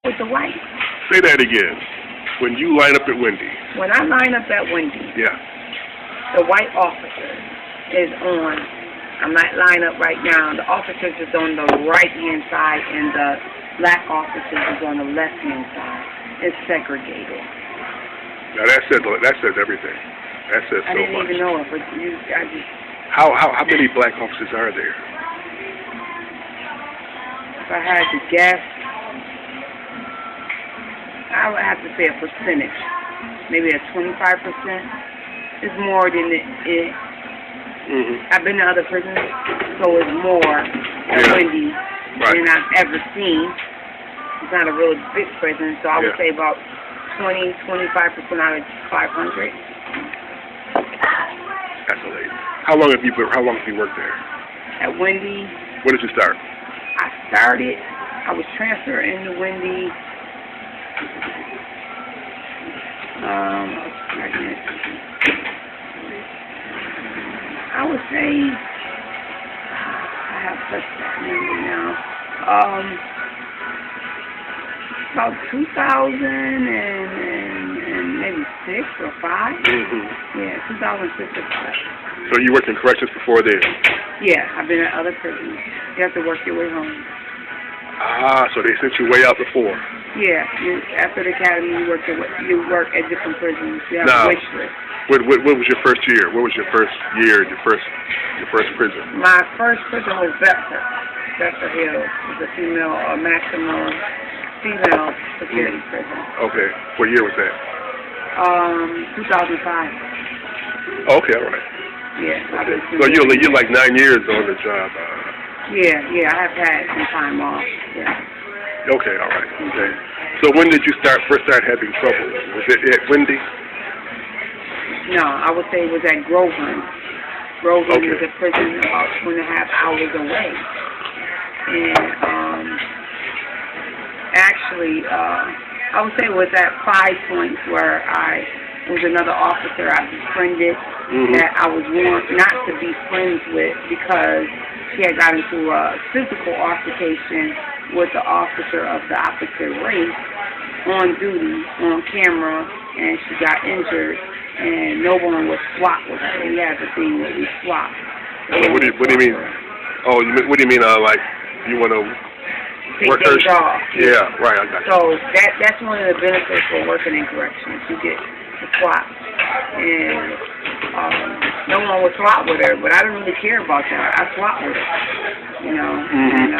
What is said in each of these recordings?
with the white. Say that again. When you line up at Wende. When I line up at Wende, yeah, the white officer is on. I'm not lined up right now. The officer is on the right-hand side, and the black officer is on the left-hand side. It's segregated. Now that says everything. That says so much. I didn't even know it, but I just. How many black officers are there? If I had to guess, I would have to say a percentage, maybe a 25%. It's more than it. I've been to other prisons, so it's more at Wende than I've ever seen. It's not a really big prison, so I would say about 20-25% out of 500. That's amazing. How long have you worked there? At Wende. When did you start? I was transferred into Wende. I would say I have such that number now. About 2000 and maybe 6 or 5. Yeah, 2006 or 5. So you worked in corrections before then? Yeah, I've been at other prisons. You have to work your way home. Ah, so they sent you way out before? Yeah, after the academy, you work at different prisons. You have a wish list. What was your first year? What was your first year? Your first prison? My first prison was Bedford Hills. It was a maximum female security prison. Okay. What year was that? 2005. Okay, all right. Yeah. Okay. So you're like 9 years on the job. Yeah, I have had some time off. Yeah. Okay, all right. Okay. So when did you first start having trouble? Was it at Wende? No, I would say it was at Groveland. Groveland was a prison about 2.5 hours away. And actually, I would say it was at 5 points where it was another officer I befriended that I was warned not to be friends with because she had got into a physical altercation with the officer of the opposite race on duty, on camera, and she got injured, and no one would swap with her. We had the thing that we swapped. What do you mean? Oh, what do you mean? Like you want to take days off? Yeah, right. I got you. So that's one of the benefits for working in corrections. You get to swap, and no one would swap with her, but I didn't really care about that. I swapped with her, you know. And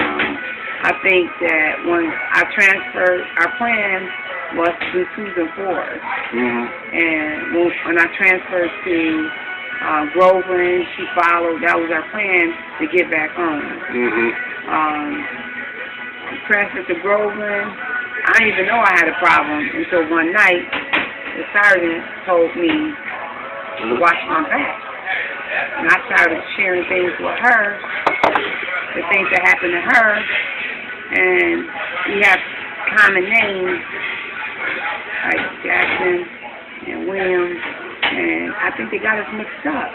I think that when I transferred, our plan was to do 2s and 4s. And when I transferred to Groveland, she followed. That was our plan to get back home. Transferred to Groveland. I didn't even know I had a problem until one night the sergeant told me to watch my back. And I started sharing things with her, the things that happened to her, and we have common names like Jackson and Williams, and I think they got us mixed up.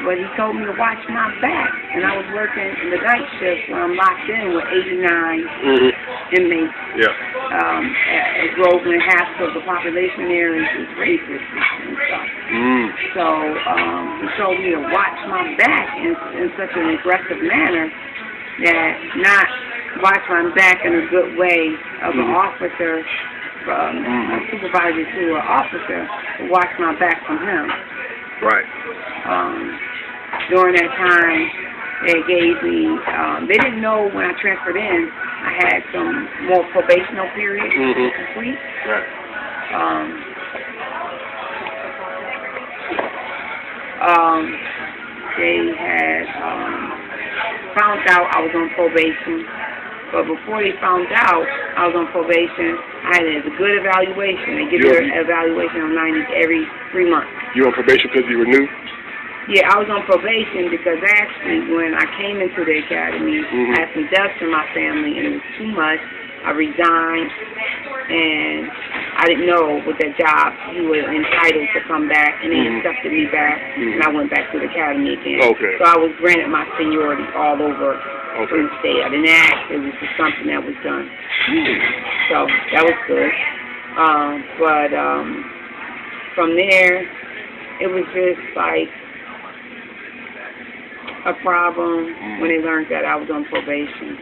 But he told me to watch my back, and I was working in the night shift where I'm locked in with 89 inmates. At Groveland, half of the population there is racist and stuff. So he told me to watch my back in such an aggressive manner that not watch my back in a good way of an officer, from a supervisor to an officer, to watch my back from him. Right. During that time, they gave me, they didn't know when I transferred in, I had some more probational period to complete. Right. They had found out I was on probation, but before they found out I was on probation, I had a good evaluation. They give you an evaluation on 90 every 3 months. You were on probation because you were new? Yeah, I was on probation because actually when I came into the academy, I had some deaths in my family and it was too much. I resigned and I didn't know with that job you were entitled to come back, and they accepted me back and I went back to the academy again. So I was granted my seniority all over from the state. I didn't ask, it was just something that was done. So that was good. But from there, it was just like a problem when they learned that I was on probation,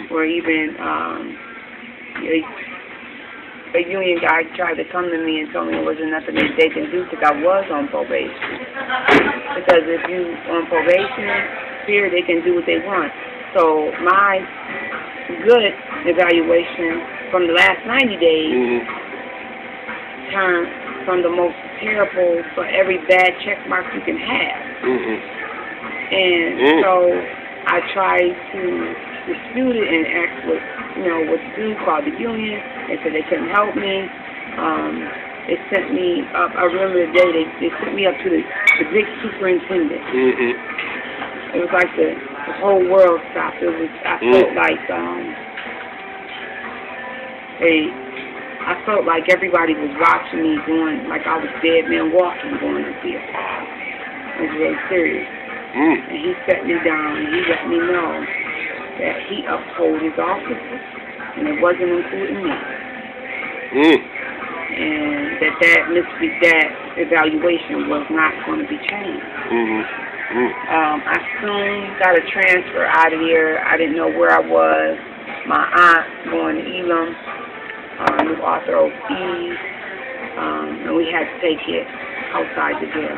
or even a union guy tried to come to me and told me there wasn't nothing that they can do because I was on probation. Because if you on probation, here they can do what they want. So my good evaluation from the last 90 days turned from the most terrible for every bad check mark you can have. And so I tried to dispute it and ask what to do, called the union. They said they couldn't help me. They sent me up, I remember the day they sent me up to the big superintendent. It was like the whole world stopped. I felt like everybody was watching me going, like I was dead man walking, going up here. It was really serious. And he sat me down and he let me know that he uphold his officer, and it wasn't including me. And that evaluation was not going to be changed. I soon got a transfer out of here. I didn't know where I was. My aunt going to Elam, knew Arthur O'Keefe, and we had to take it outside the jail.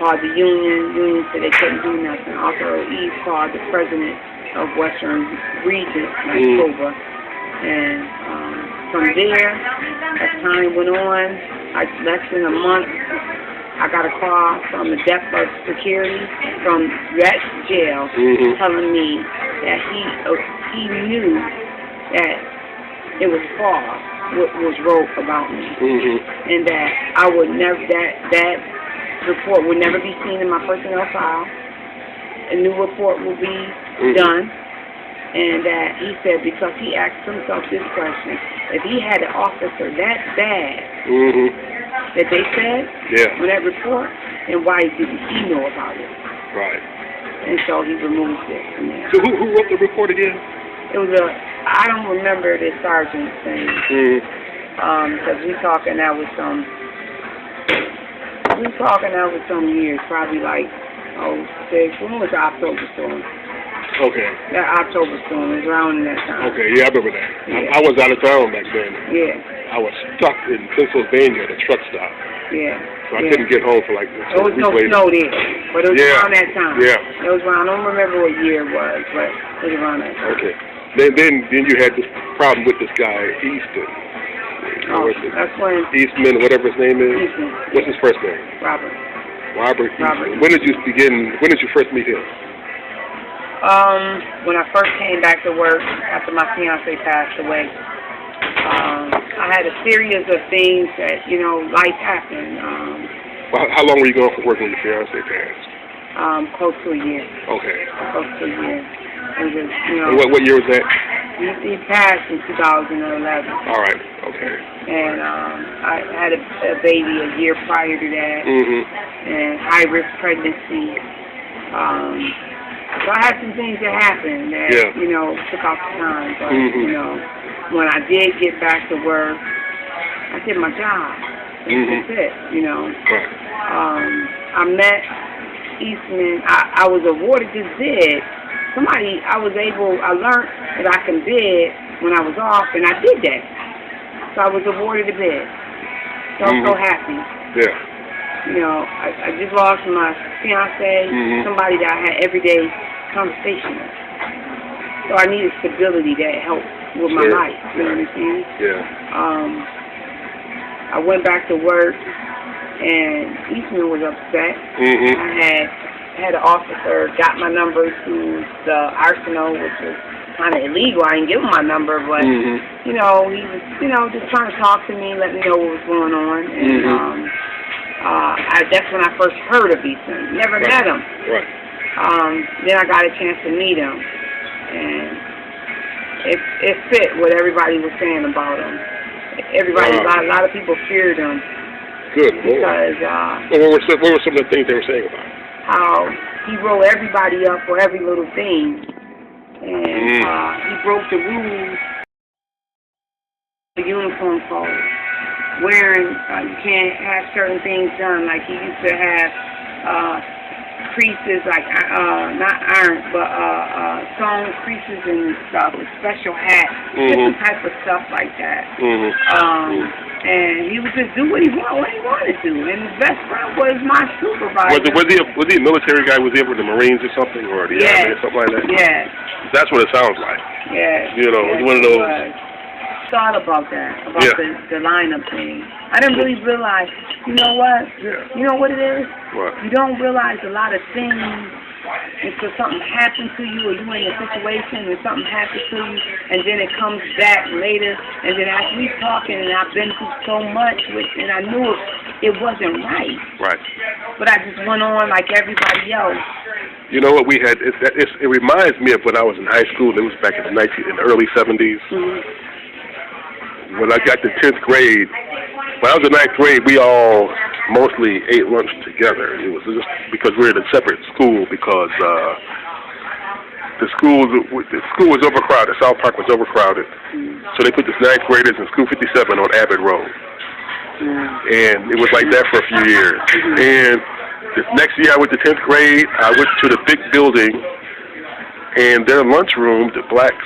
Called the union said they couldn't do nothing. Arthur O'Keefe called the president of Western Region, October. And from there, as time went on, less than a month, I got a call from the depth of security from that jail telling me that he knew that it was false what was wrote about me, and that I would never that report would never be seen in my personnel file. A new report will be done, and that he said because he asked himself this question: if he had an officer that bad that they said on that report, then why didn't he know about it? Right. And so he removed it from there. So who wrote the report again? It was I don't remember the sergeant's name. Because we talking that was some years, probably like 06. When was the October storm? Okay. That October storm was around that time. Okay, yeah, I remember that. Yeah. I was out of town back then. Yeah. I was stuck in Pennsylvania at a truck stop. Yeah. So I couldn't get home for like there was no snow there, but it was around that time. Yeah. It was around, I don't remember what year it was, but it was around that time. Okay. Then you had this problem with this guy, Eastman. That's when... Eastman, whatever his name is. Eastman. What's his first name? Robert Eastman. When did you first meet him? When I first came back to work after my fiance passed away. I had a series of things that, life happened. Well, how long were you gone from work when your fiance passed? Close to a year. Okay. Close to a year. And just, What year was that? He passed in 2011. All right. Okay. And I had a baby a year prior to that. And high-risk pregnancy. So I had some things that happened that, took off the time. But, when I did get back to work, I did my job. That's it, Right. I met Eastman. I was awarded this bid. I learned that I can bid when I was off, and I did that. So I was awarded a bid. So I'm so happy. Yeah. I just lost my fiance, somebody that I had everyday conversation with. So I needed stability that helped with my life. You know what I'm saying? Yeah. I went back to work, and Eastman was upset. I had an officer got my number to the arsenal, which was kind of illegal. I didn't give him my number, but he was, just trying to talk to me, let me know what was going on. And that's when I first heard of Eastman. Never met him. Right. Then I got a chance to meet him, and it fit what everybody was saying about him. A lot of people feared him. Good. Because what were some of the things they were saying about him? How he wrote everybody up for every little thing, and he broke the rules uniform code. Wearing, you can't have certain things done. Like he used to have creases, like not iron, but sewn creases and stuff, with special hats, different type of stuff like that. And he would just do what he wanted to. And his best friend was my supervisor. Was he a military guy? Was he ever in the Marines or something, or the Army or something like that? Yes. That's what it sounds like. Yeah. You know, yes, it's one of those. Thought about that, about the lineup thing. I didn't really realize. You know what? Yeah. You know what it is? What? You don't realize a lot of things until something happens to you, or you're in a situation and something happens to you, and then it comes back later. And then after we talking, and I've been through so much, and I knew it wasn't right. Right. But I just went on like everybody else. You know what we had? It reminds me of when I was in high school. It was back in the early 70s. When I got to 10th grade, when I was in 9th grade, we all mostly ate lunch together. It was just because we were in a separate school because the school was overcrowded. South Park was overcrowded. So they put the 9th graders in School 57 on Abbott Road. And it was like that for a few years. And this next year I went to 10th grade. I went to the big building, and their lunchroom, the whites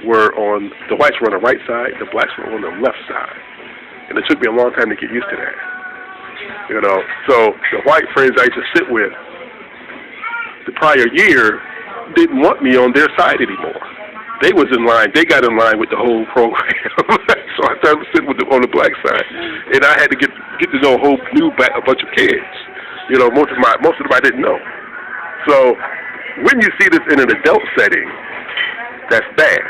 were on the right side, the blacks were on the left side. And it took me a long time to get used to that. You know, so the white friends I used to sit with the prior year didn't want me on their side anymore. They was in line. They got in line with the whole program. So I started sitting on the black side, and I had to get to know a bunch of kids. You know, most of them I didn't know. So when you see this in an adult setting, that's bad.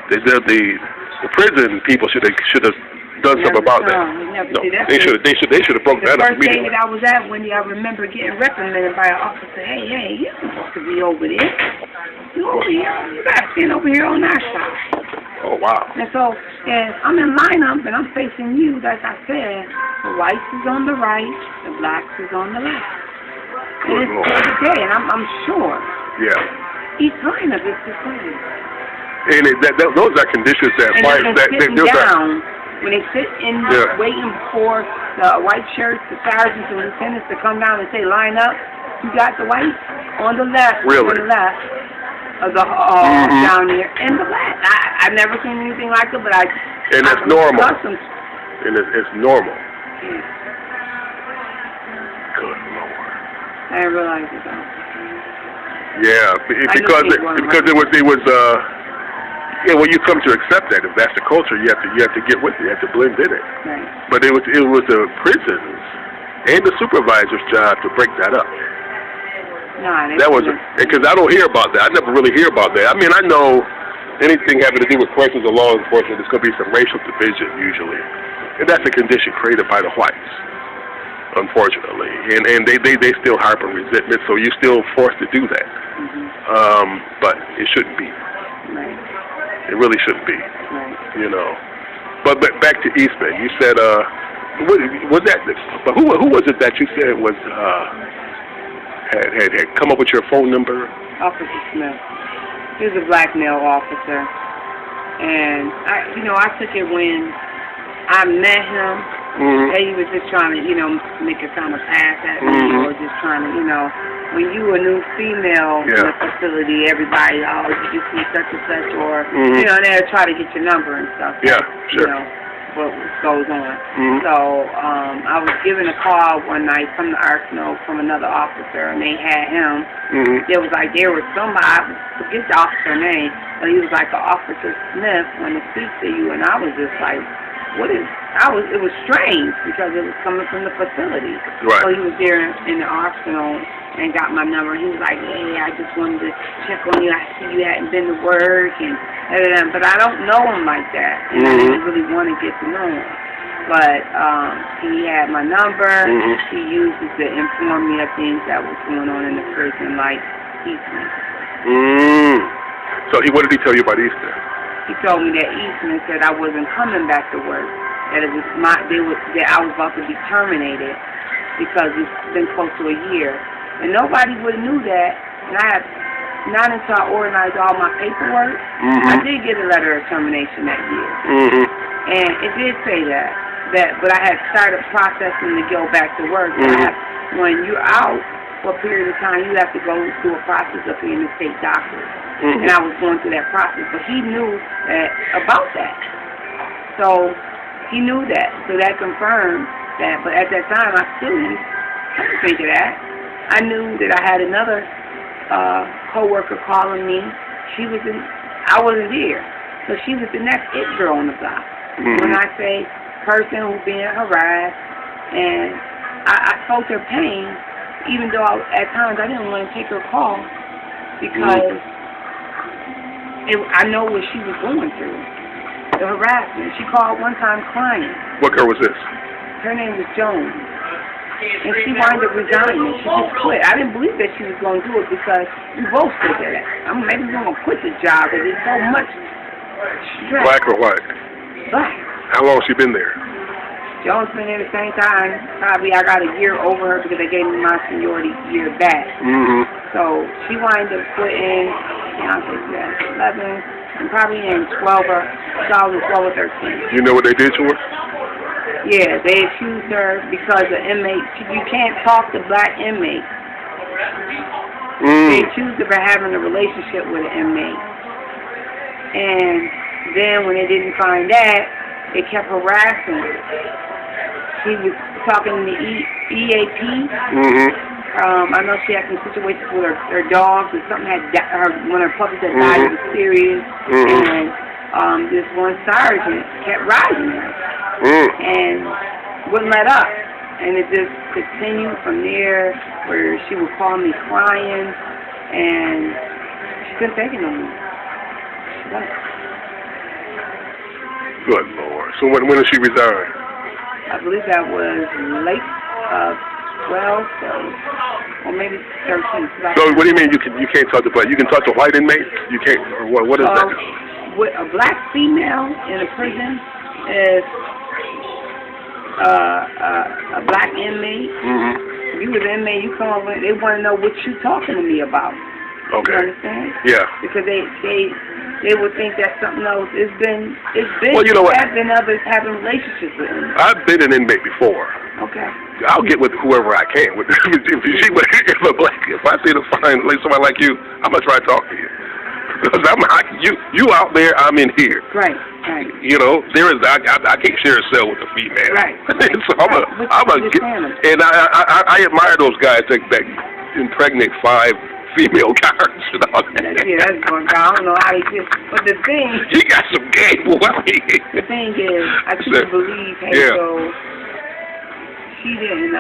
The prison people should have done something about that. No, they should have broke that up immediately. The first day that I was at, Wendy, I remember getting reprimanded by an officer. Hey, you're supposed to be over there. You over here. You got to stand over here on our side. Oh, wow. And so, I'm in lineup, and I'm facing you, like I said. The whites is on the right, the blacks is on the left. And it's every day, and I'm sure. Yeah. Each lineup is the same. And those are conditions that white down. When they sit in waiting for the white shirts, the sergeants and lieutenants to come down and say, line up, you got the white on the left, really? On the left of the hall down here, and the left. I've never seen anything like it, but and it's normal. And it's normal. Yeah. Good Lord. I didn't realize it though. Yeah, because it was yeah, well, you come to accept that. If that's the culture, you have to get with it. You have to blend in it. Right. But it was the prisons and the supervisor's job to break that up. No, that was because I don't hear about that. I never really hear about that. I mean, I know anything having to do with corrections or law enforcement, there's going to be some racial division usually, and that's a condition created by the whites, unfortunately. And they still harp on resentment, so you're still forced to do that. But it shouldn't be. Right. It really shouldn't be, you know. But back to Eastman, you said, was that? But who was it that you said was had come up with your phone number? Officer Smith. He was a black male officer, and I took it when I met him. He was just trying to, make a kind of pass at me, or just trying to, when you a new female in the facility, everybody, you just see such and such, or, they'll try to get your number and stuff. Yeah, sure. What goes on. So, I was given a call one night from the arsenal from another officer, and they had him. There was somebody, I forget the officer name, but he was like an Officer Smith wanting to speak to you, and I was just like, it was strange because it was coming from the facility. Right. So he was there in the arsenal and got my number. He was like, hey, I just wanted to check on you. I see you hadn't been to work and but I don't know him like that. And I didn't really want to get to know him. But he had my number. He used it to inform me of things that was going on in the prison, like Eastman. So what did he tell you about Eastman? He told me that Eastman said I wasn't coming back to work, that it was that I was about to be terminated because it's been close to a year, and nobody would have knew that. And not until I organized all my paperwork, I did get a letter of termination that year. And it did say but I had started processing to go back to work. When you're out for a period of time, you have to go through a process of being a state doctor. And I was going through that process, but he knew about that. So he knew that. So that confirmed that. But at that time, I didn't think of that. I knew that I had another co-worker calling me. I wasn't there. So she was the next it girl on the block. When I say person who's being harassed, and I felt her pain, even though at times I didn't want to take her call because I know what she was going through, the harassment. She called one time crying. What girl was this? Her name was Jones. And she wound up resigning. She just quit. I didn't believe that she was going to do it because we both said that. Maybe we're going to quit the job because there's so much stress. Black or white? Black. How long has she been there? Jones been there the same time. Probably I got a year over her because they gave me my seniority year back. So she wound up quitting, 11, and probably in 2012 or 13. You know what they did to her? Yeah, they accused her because the inmate, you can't talk to black inmates. They accused her of having a relationship with an inmate. And then when they didn't find that, they kept harassing her. She was talking to the EAP. I know she had some situations with her dogs, or something one of her puppies that died was serious. And this one sergeant kept riding her. And wouldn't let up. And it just continued from there, where she would call me crying, and she couldn't take it no more. She left. Good Lord. So when did she resign? I believe that was late 12, or maybe 13. So what do you mean you can't talk to black? You can talk to white inmates? You can't, or what is that? With a black female in a prison is a black inmate. If you was an inmate, you come over, they want to know what you talking to me about. Okay. You understand? Yeah. Because they would think that's something else. It's been well, you know what? Have been others having relationships with them. I've been an inmate before. Okay. I'll get with whoever I can. If I see to find somebody like you, I'm gonna try to talk to you. Because you out there, I'm in here. Right. You know, I can't share a cell with a female. Right. So I'm a get, and I admire those guys that impregnate 5 female guards and all that. Yeah, that's going down. I don't know how he did. But the thing, he got some game, boy. The thing is, I couldn't believe so she didn't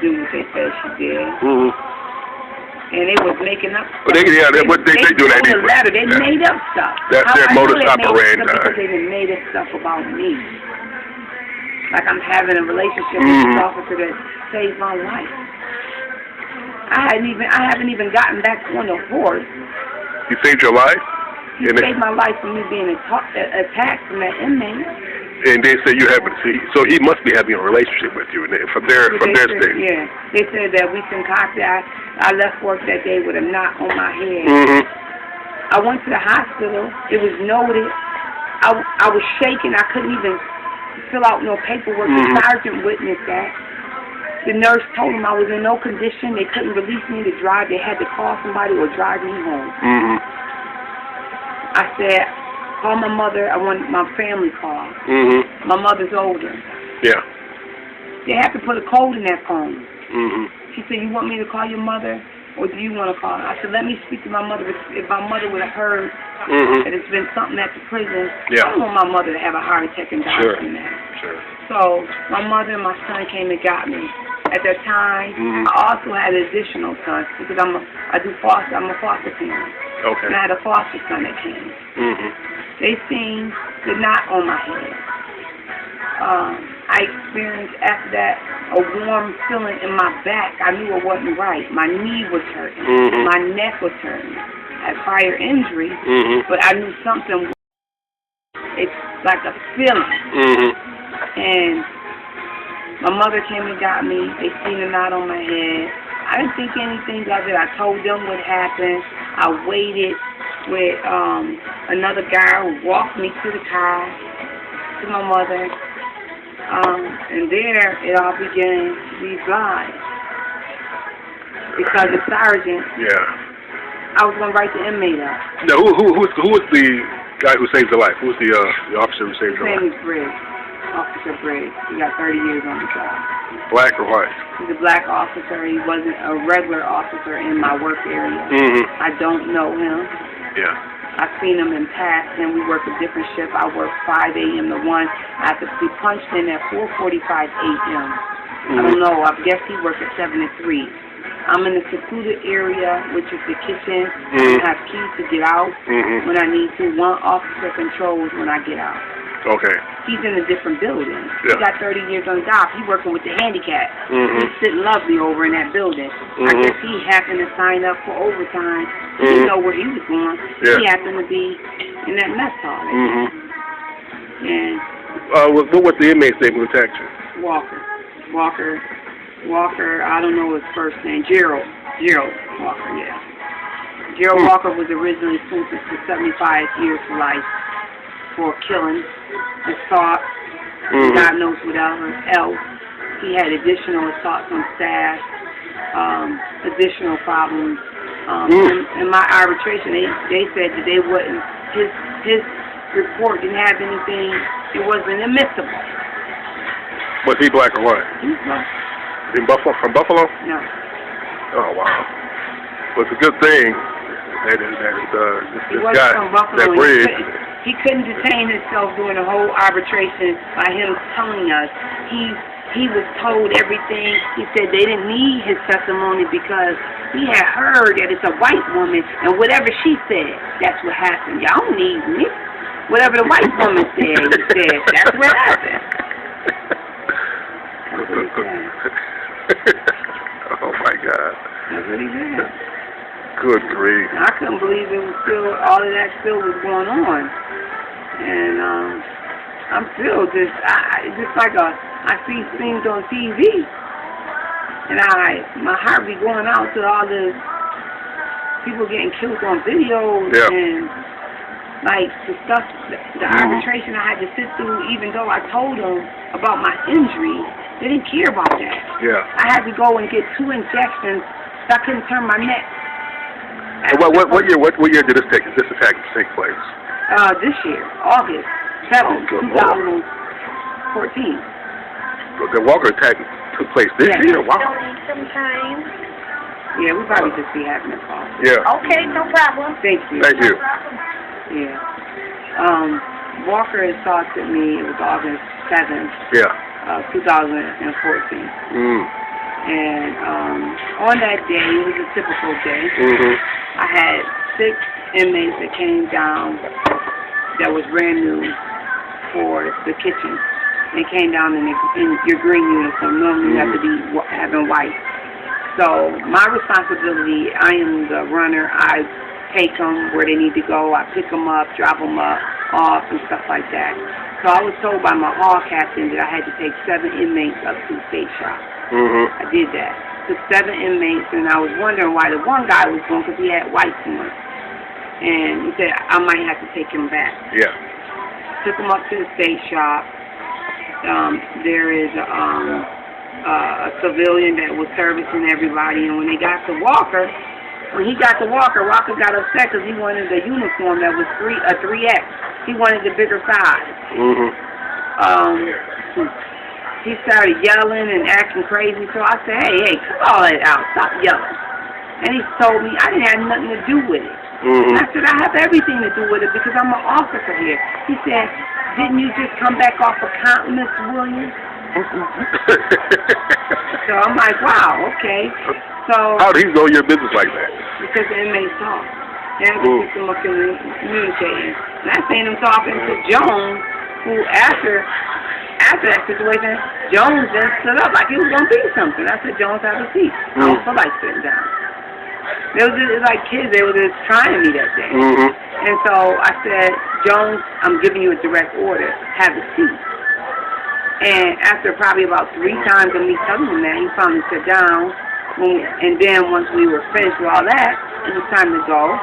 do what they said she did. And they was making up stuff. They do that anyway. They made up stuff. That's their modus operandi. Because they made up stuff about me. Like I'm having a relationship with this officer that saved my life. I haven't even gotten back on the horse. He saved your life? He saved my life from me being attacked from that inmate. And they say you haven't seen, so he must be having a relationship with you from their state. Yeah, they said that we concocted. I left work that day with a knot on my head. I went to the hospital. It was noted. I was shaking. I couldn't even fill out no paperwork. The sergeant witnessed that. The nurse told him I was in no condition. They couldn't release me to drive. They had to call somebody or drive me home. I said, call my mother. I want my family call. My mother's older. Yeah. They have to put a code in that phone. She said, you want me to call your mother, or do you want to call her? I said, let me speak to my mother. If my mother would have heard that it's been something at the prison, I don't want my mother to have a heart attack and die from that. So my mother and my son came and got me. At that time, I also had an additional son because I'm a foster parent. Okay. And I had a foster son that came. They seen the knot on my head. I experienced after that a warm feeling in my back. I knew it wasn't right. My knee was hurting. My neck was hurting. I had prior injury, but I knew something. It's like a feeling. And my mother came and got me. They seen the knot on my head. I didn't think anything of it. I told them what happened. I waited with another guy who walked me to the car. to my mother. And there it all began to be lies. Because the sergeant, I was going to write the inmate up. Now, who was the guy who saved the life? Who was the officer who saved the life? His name is Briggs, Officer Briggs. He got 30 years on the job. Black or white? He's a black officer. He wasn't a regular officer in my work area. I don't know him. Yeah. I've seen him in past, and we work a different shift. I work 5 a.m. to 1. I have to be punched in at 4:45 a.m. I don't know. I guess he worked at 7 to 3. I'm in the secluded area, which is the kitchen. I have keys to get out when I need to. One officer controls when I get out. Okay. He's in a different building. Yeah. He got 30 years on the job. He's working with the handicap. He's sitting lovely over in that building. I guess he happened to sign up for overtime. He didn't know where he was going. Yeah. He happened to be in that mess hall. And what was the inmate's name who attacked you? Walker, I don't know his first name. Gerald Walker, yeah. Gerald Walker was originally sentenced to 75 years to life for killing, assault, God knows whatever else. He had additional assaults on staff, additional problems. In my arbitration, they said that they wouldn't, his report didn't have anything, it wasn't admissible. Was he black or white? He's black. From Buffalo? No. Oh, wow. Well, it's a good thing that this guy, that Briggs. He couldn't detain himself during the whole arbitration by him telling us. He was told everything. He said they didn't need his testimony because he had heard that it's a white woman, and whatever she said, that's what happened. Y'all don't need me. Whatever the white woman said, he said, that's what happened. That's what he said. Oh my God. That's what he said. Good grief. I couldn't believe it was still, all of that still was going on. And I'm still just like I see things on TV. And my heart be going out to all the people getting killed on videos and like the stuff, the arbitration I had to sit through, even though I told them about my injury, they didn't care about that. Yeah. I had to go and get 2 injections so I couldn't turn my neck. And what year did this attack take place? This year, August 7th, 2014. The Walker attack took place this year? Wow. Sometimes. Yeah, we probably just be having a call. Yeah. Okay, no problem. Thank you. Thank you. Yeah. Walker assaulted me, it was August 7th, 2014. And on that day, it was a typical day. I had 6 inmates that came down that was brand new for the kitchen. They came down in your green uniform. Normally you have to be having white. So my responsibility, I am the runner. I take them where they need to go. I pick them up, drop them off, and stuff like that. So I was told by my hall captain that I had to take 7 inmates up to the state shop. I did that. Took 7 inmates, and I was wondering why the one guy was going because he had whites on. And he said I might have to take him back. Yeah. Took him up to the state shop. There is a civilian that was servicing everybody, and when he got to Walker, Walker got upset because he wanted a uniform that was a 3X. He wanted the bigger size. He started yelling and acting crazy, so I said, hey, cut all that out. Stop yelling. And he told me I didn't have nothing to do with it. And I said, I have everything to do with it because I'm an officer here. He said, didn't you just come back off a count, Miss Williams? So I'm like, wow, okay. So how did he know your business like that? Because the inmates talk. And I could see them communicating. And I seen him talking to Jones, who after that situation, Jones then stood up like he was going to be something. I said, Jones, have a seat. I don't feel like sitting down. It was like kids. They were just trying me that day. And so I said, Jones, I'm giving you a direct order. Have a seat. And after probably about 3 times of me telling him that, he finally sat down. And then once we were finished with all that, it was time to go.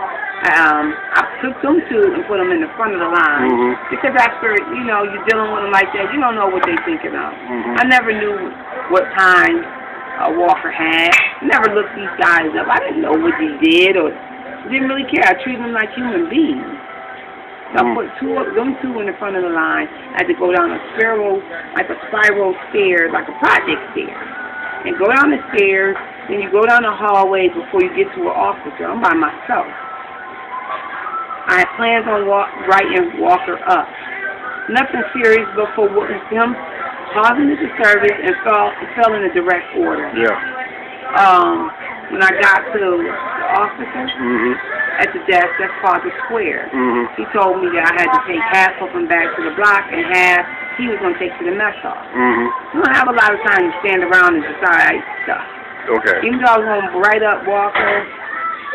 I took them two and put them in the front of the line because after, you know, you're dealing with them like that, you don't know what they're thinking of. I never knew what time Walker had. Never looked these guys up. I didn't know what they did or didn't really care. I treated them like human beings. So I put them two in the front of the line. I had to go down a spiral stair, like a project stair. And go down the stairs, then you go down the hallway before you get to an officer. I'm by myself. I had plans on writing Walker up. Nothing serious, but for him causing the disturbance and fell in a direct order. Yeah. When I got to the officer at the desk, that's called the square. He told me that I had to take half of him back to the block and half he was going to take to the mess hall. You don't have a lot of time to stand around and decide stuff. Okay. Even though I was going to write up Walker,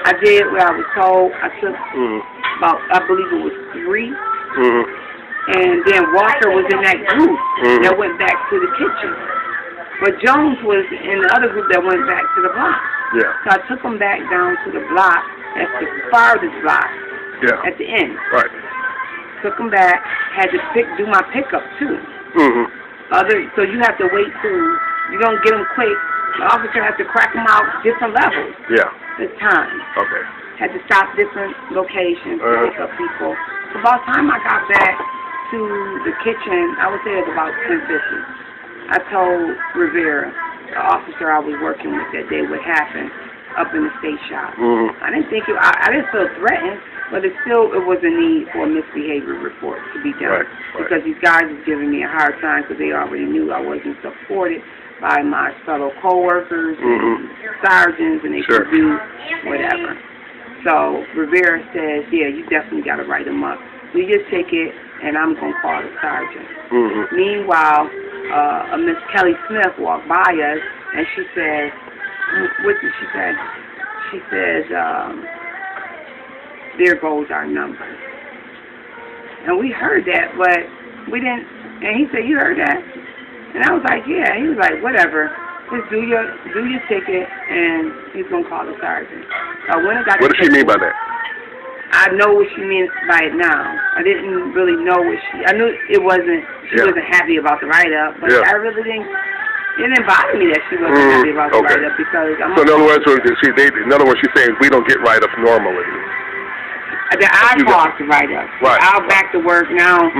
I did what I was told. I took about, I believe it was 3. And then Walker was in that group that went back to the kitchen. But Jones was in the other group that went back to the block. Yeah. So I took him back down to the block. That's the farthest block. Yeah. At the end. Right. Took him back. Had to do my pickup too. So you have to wait till you don't get them quick. The officer has to crack them out different levels. Yeah. The time. Okay. Had to stop different locations to pick up people. So by the time I got back to the kitchen, I would say it was about 10:50. I told Rivera, the officer I was working with that day, what happened up in the state shop. I didn't think I didn't feel threatened, but it was a need for a misbehavior report to be done because these guys was giving me a hard time because they already knew I wasn't supported by my fellow coworkers and sergeants, and they could do whatever. So Rivera says, yeah, you definitely got to write them up. You just take it, and I'm going to call the sergeant. Meanwhile, Miss Kelly Smith walked by us, and she says, what did she say? She says, there goes our number. And we heard that, but we didn't, and he said, you heard that? And I was like, yeah. He was like, whatever. Just do your ticket, and he's going to call the sergeant. So when I got what does she mean by that? I know what she means by it now. I didn't really know what I knew it wasn't, she wasn't happy about the write-up, but I really didn't, it didn't bother me that she wasn't happy about the write-up because So in other words, she's saying we don't get write-ups normally. I caused the write-up. Right. I'll back to work now.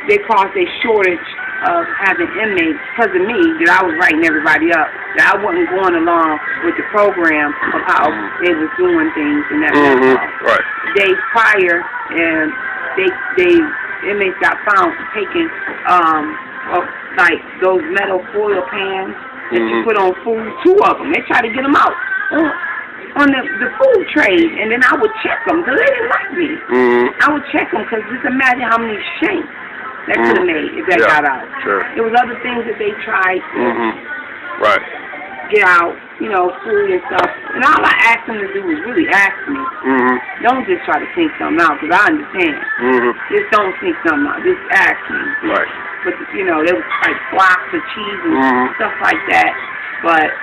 They caused a shortage of having inmates because of me, that I was writing everybody up, that I wasn't going along with the program of how they was doing things and that Right. Days prior, and they inmates got found taking like those metal foil pans that you put on food, 2 of them. They tried to get them out on the food trade, and then I would check them because they didn't like me. I would check them because just imagine how many shanks that could have made if that got out. There was other things that they tried to get out, you know, food and stuff. And all I asked them to do was really ask me. Don't just try to sneak something out, because I understand. Just don't sneak something out. Just ask me. But, you know, there was like blocks of cheese and stuff like that. But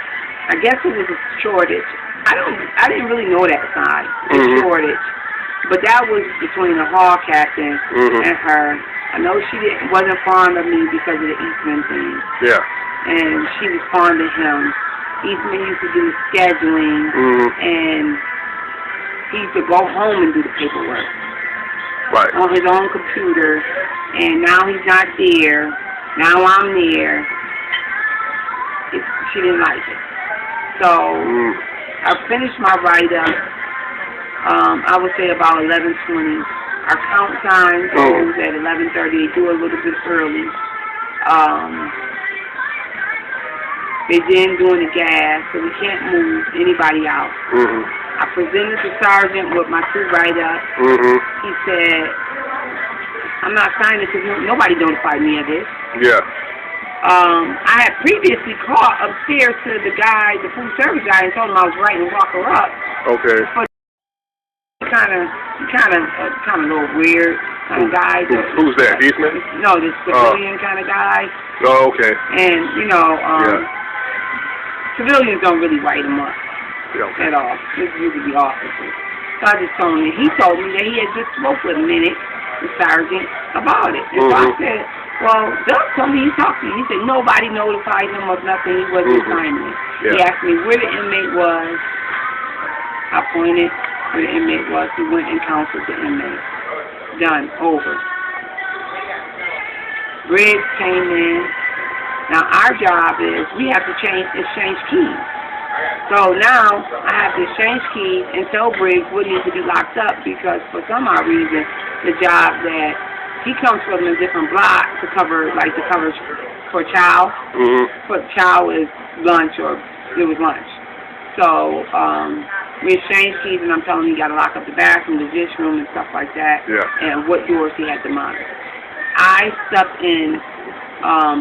I guess it was a shortage. I didn't really know that side, the shortage. But that was between the hall captain and her. I know she wasn't fond of me because of the Eastman thing. And she was fond of him. Eastman used to do scheduling, and he used to go home and do the paperwork on his own computer. And now he's not there. Now I'm there. She didn't like it. So I finished my write-up. I would say about 11:20. Our count time goes at 11:30. They do a little bit early. They didn't doing the gas, so we can't move anybody out. I presented the sergeant with my 2 write-ups. He said, I'm not signing because nobody notified me of this. I had previously called upstairs to the guy, the food service guy, and told him I was writing Walker up. But kind of a little weird kind of guy. Who's that? Eastman? No, this civilian kind of guy. And you know, civilians don't really write them up at all. It's usually the officers. So I just told him, he told me that he had just spoke with the sergeant about it. And so I said, well, Doug told me he talked to you. He said nobody notified him of nothing. He wasn't signing it. Yeah. He asked me where the inmate was. I pointed where the inmate was. He went and counseled the inmate. Done. Over. Briggs came in. Now our job is we have to exchange keys. So now I have to exchange keys and tell Briggs what needs to be locked up because for some odd reason the job that he comes from a different block to cover, like the coverage for child. For child is lunch or it was lunch. So we exchanged keys and I'm telling him he got to lock up the bathroom, the dish room and stuff like that. Yeah. And what doors he had to monitor. I stepped in a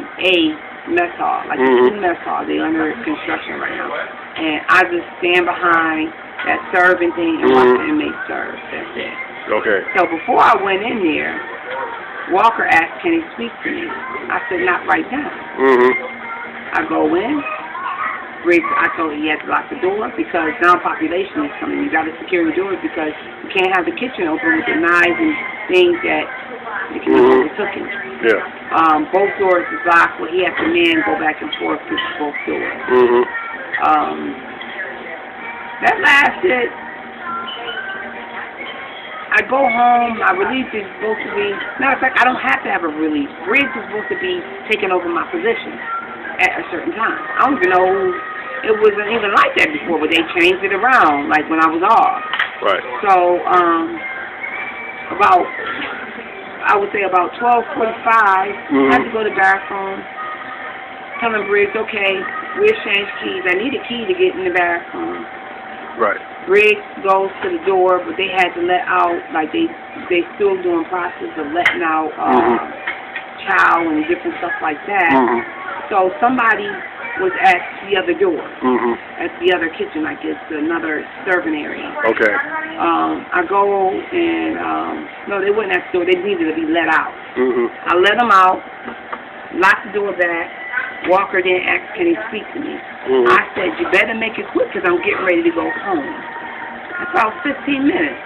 mess hall, like the mess hall. They're under construction right now. And I just stand behind that serving thing and watch the inmates serve. That's it. Okay. So before I went in there, Walker asked, can he speak to me? I said, not right now. I go in. Briggs, I told him he had to lock the door because now population is coming. You got to secure the doors because you can't have the kitchen open with the knives and things that you can be overtaken. Yeah. Both doors is locked, where he had to go back and forth to both doors. That lasted. I go home, my release is supposed to be, matter of fact, I don't have to have a release. Briggs is supposed to be taking over my position at a certain time. I don't even know, it wasn't even like that before, but they changed it around, like when I was off. Right. So, I would say about 12:45, I had to go to the bathroom, telling Briggs, okay, we exchange keys. I need a key to get in the bathroom. Right. Briggs goes to the door, but they had to let out, like they still doing process of letting out child and different stuff like that. So somebody was at the other door, at the other kitchen, I guess, another serving area. Okay. I go and, no, they wasn't at the door. They needed to be let out. I let them out, locked the door back. Walker then asked, can he speak to me? I said, you better make it quick because I'm getting ready to go home. That's about 15 minutes.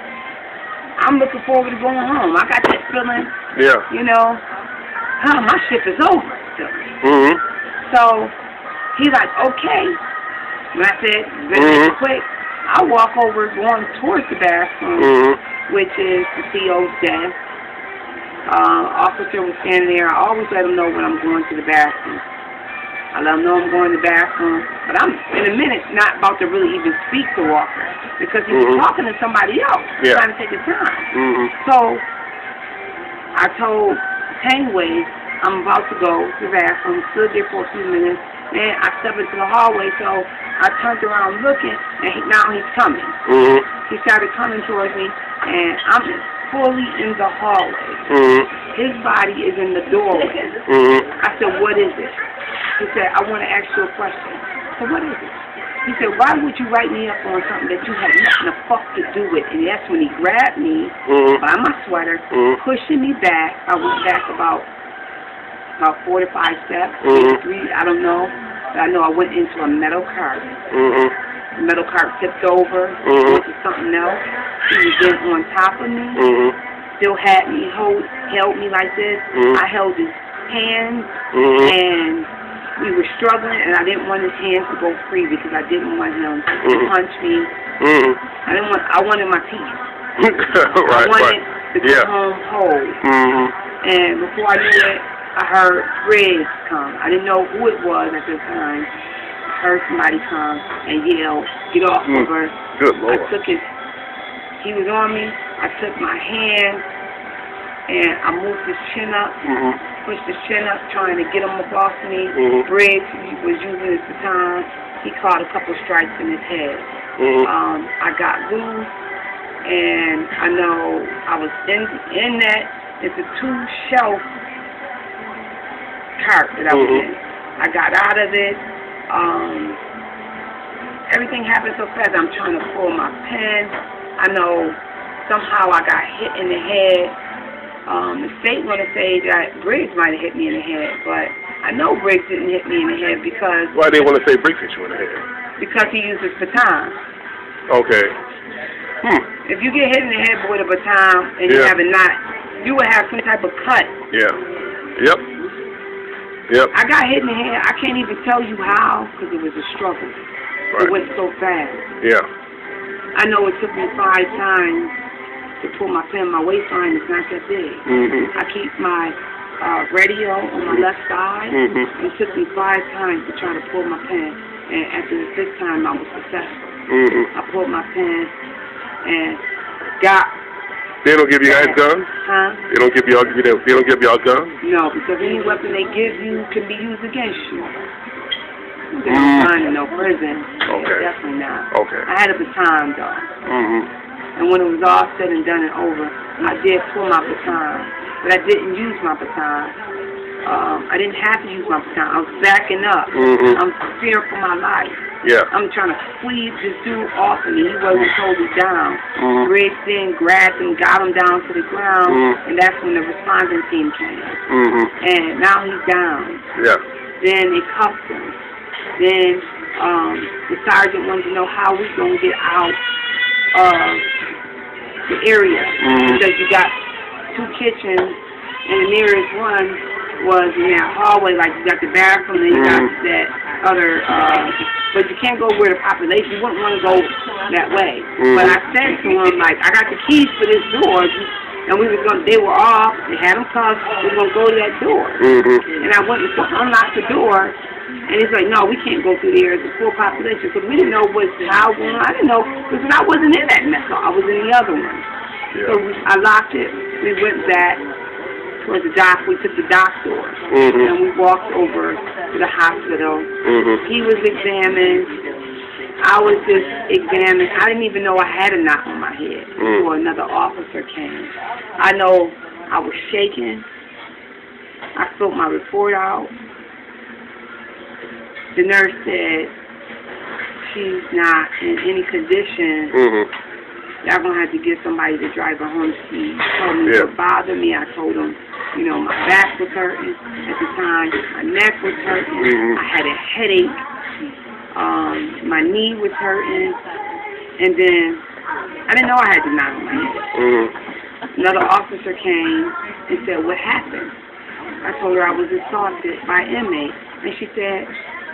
I'm looking forward to going home. I got that feeling, you know, my shift is over. So he's like, okay. When I said, better make it quick, I walk over going towards the bathroom, which is the CO's desk. Officer was standing there. I always let him know when I'm going to the bathroom. I let him know I'm going to the bathroom. But I'm, in a minute, not about to really even speak to Walker because he was talking to somebody else, trying to take his time. So I told Tangway I'm about to go to the bathroom, stood there for a few minutes, and I stepped into the hallway, so I turned around looking, and now he's coming. He started coming towards me, and I'm fully in the hallway. His body is in the doorway. I said, what is it? He said, I want to ask you a question. I said, what is it? He said, why would you write me up on something that you had nothing the fuck to do with? And that's when he grabbed me by my sweater, pushing me back. I went back about 4 to 5 steps, 3, I don't know. But I know I went into a metal cart. The metal cart tipped over, went to something else. He was then on top of me, still had me, held me like this. I held his hands, and we were struggling, and I didn't want his hands to go free because I didn't want him to punch me. I wanted my teeth. I wanted to go home whole. And before I knew it, I heard Briggs come. I didn't know who it was at the time. I heard somebody come and yell, get off of her. Good Lord. I took he was on me. I took my hand and I moved his chin up, pushed his chin up, trying to get him up off me. Briggs was using his baton. He caught a couple strikes in his head. I got loose, and I know I was in that. It's a 2-shelf cart that I was in. I got out of it. Everything happened so fast. I'm trying to pull my pen. I know somehow I got hit in the head. The state want to say that Briggs might have hit me in the head, but I know Briggs didn't hit me in the head because... Why they want to say Briggs hit you in the head? Because he used his baton. Okay. If you get hit in the head with a baton and you have a knot, you would have some type of cut. Yeah. Yep. Yep. I got hit in the head. I can't even tell you how because it was a struggle. Right. It went so fast. Yeah. I know it took me 5 times to pull my pen. My waistline is not that big. I keep my radio on my left side. It took me 5 times to try to pull my pen, and after the 6th time, I was successful. I pulled my pen and got. They don't give you guys guns? Huh? They don't give y'all. They don't give y'all guns? No, because any weapon they give you can be used against you. They don't find in no prison. Okay. Definitely not. Okay. I had a baton though. And when it was all said and done and over, I did pull my baton, but I didn't use my baton. I didn't have to use my baton. I was backing up. I'm fearing for my life. Yeah. I'm trying to squeeze this dude off of me. He wasn't totally down. Briggs in, grabbed him, got him down to the ground, and that's when the responding team came. And now he's down. Yeah. Then they cuffed him. Then the sergeant wanted to know how we going to get out of the area. Because you got 2 kitchens, and the nearest one was in that hallway, like you got the bathroom, and you got that other, but you can't go where the population, you wouldn't want to go that way. But I said to him, like, I got the keys for this door, and we was going, they were off, they had them cuffed, we were going to go to that door. And I went to unlock the door, and he's like, no, we can't go through there, it's a full population, because we didn't know how going on. I didn't know, because I wasn't in that mess hall, I was in the other one. So I locked it, we went back towards the dock, we took the dock door, and we walked over to the hospital. He was examined, I was just examined. I didn't even know I had a knot on my head before another officer came. I know I was shaking. I filled my report out. The nurse said she's not in any condition. Y'all gonna have to get somebody to drive her home. She told me it would bother me. I told him, you know, my back was hurting at the time, my neck was hurting, I had a headache, my knee was hurting, and then I didn't know I had the knot on my head. Another officer came and said, what happened? I told her I was assaulted by an inmate, and she said,